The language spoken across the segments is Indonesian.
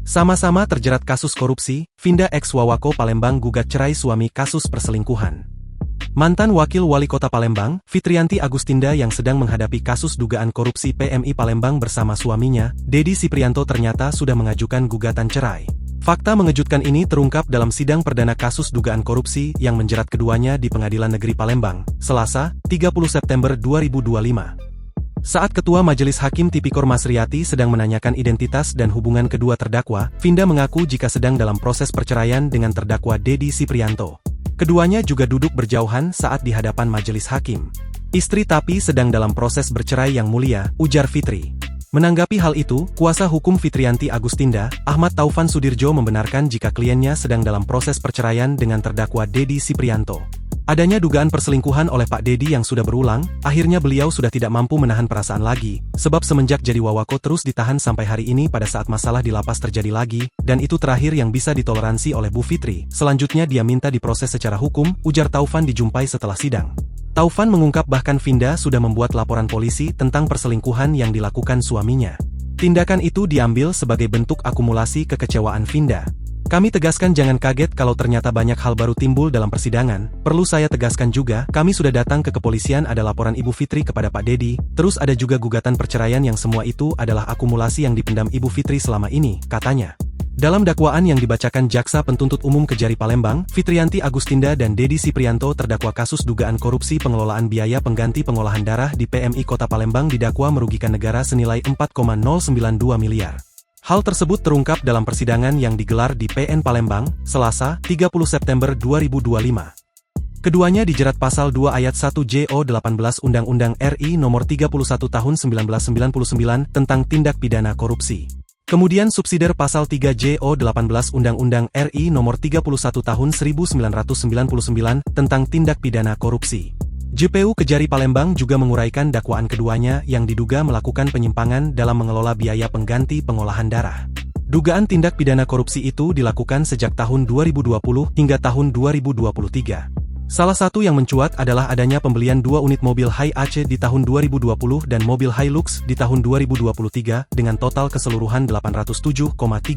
Sama-sama terjerat kasus korupsi, Finda X Wawako Palembang gugat cerai suami kasus perselingkuhan. Mantan Wakil Wali Kota Palembang, Fitrianti Agustinda yang sedang menghadapi kasus dugaan korupsi PMI Palembang bersama suaminya, Dedi Siprianto ternyata sudah mengajukan gugatan cerai. Fakta mengejutkan ini terungkap dalam sidang perdana kasus dugaan korupsi yang menjerat keduanya di Pengadilan Negeri Palembang, Selasa, 30 September 2025. Saat Ketua Majelis Hakim Tipikor Masriati sedang menanyakan identitas dan hubungan kedua terdakwa, Finda mengaku jika sedang dalam proses perceraian dengan terdakwa Dedi Siprianto. Keduanya juga duduk berjauhan saat di hadapan majelis hakim. Istri tapi sedang dalam proses bercerai yang mulia, ujar Fitri. Menanggapi hal itu, kuasa hukum Fitrianti Agustinda, Ahmad Taufan Sudirjo membenarkan jika kliennya sedang dalam proses perceraian dengan terdakwa Dedi Siprianto. Adanya dugaan perselingkuhan oleh Pak Dedi yang sudah berulang, akhirnya beliau sudah tidak mampu menahan perasaan lagi, sebab semenjak jadi Wawako terus ditahan sampai hari ini pada saat masalah di lapas terjadi lagi, dan itu terakhir yang bisa ditoleransi oleh Bu Fitri. Selanjutnya dia minta diproses secara hukum, ujar Taufan dijumpai setelah sidang. Taufan mengungkap bahkan Finda sudah membuat laporan polisi tentang perselingkuhan yang dilakukan suaminya. Tindakan itu diambil sebagai bentuk akumulasi kekecewaan Finda. Kami tegaskan jangan kaget kalau ternyata banyak hal baru timbul dalam persidangan. Perlu saya tegaskan juga, kami sudah datang ke kepolisian ada laporan Ibu Fitri kepada Pak Dedi, terus ada juga gugatan perceraian yang semua itu adalah akumulasi yang dipendam Ibu Fitri selama ini, katanya. Dalam dakwaan yang dibacakan Jaksa Penuntut Umum Kejari Palembang, Fitrianti Agustinda dan Dedi Siprianto terdakwa kasus dugaan korupsi pengelolaan biaya pengganti pengolahan darah di PMI Kota Palembang didakwa merugikan negara senilai 4,092 miliar. Hal tersebut terungkap dalam persidangan yang digelar di PN Palembang, Selasa, 30 September 2025. Keduanya dijerat pasal 2 ayat 1 JO 18 Undang-Undang RI Nomor 31 Tahun 1999 tentang tindak pidana korupsi. Kemudian subsidiar pasal 3 JO 18 Undang-Undang RI Nomor 31 Tahun 1999 tentang tindak pidana korupsi. JPU Kejari Palembang juga menguraikan dakwaan keduanya yang diduga melakukan penyimpangan dalam mengelola biaya pengganti pengolahan darah. Dugaan tindak pidana korupsi itu dilakukan sejak tahun 2020 hingga tahun 2023. Salah satu yang mencuat adalah adanya pembelian 2 unit mobil Hi-Ace di tahun 2020 dan mobil Hilux di tahun 2023 dengan total keseluruhan 807,3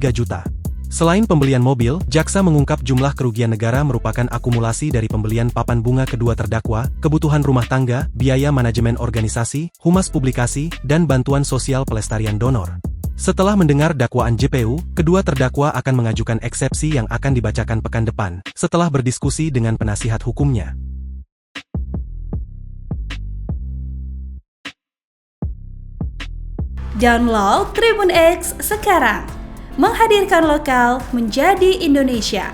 juta. Selain pembelian mobil, jaksa mengungkap jumlah kerugian negara merupakan akumulasi dari pembelian papan bunga kedua terdakwa, kebutuhan rumah tangga, biaya manajemen organisasi, humas publikasi, dan bantuan sosial pelestarian donor. Setelah mendengar dakwaan JPU, kedua terdakwa akan mengajukan eksepsi yang akan dibacakan pekan depan, setelah berdiskusi dengan penasihat hukumnya. Download Tribun X sekarang. Menghadirkan lokal menjadi Indonesia.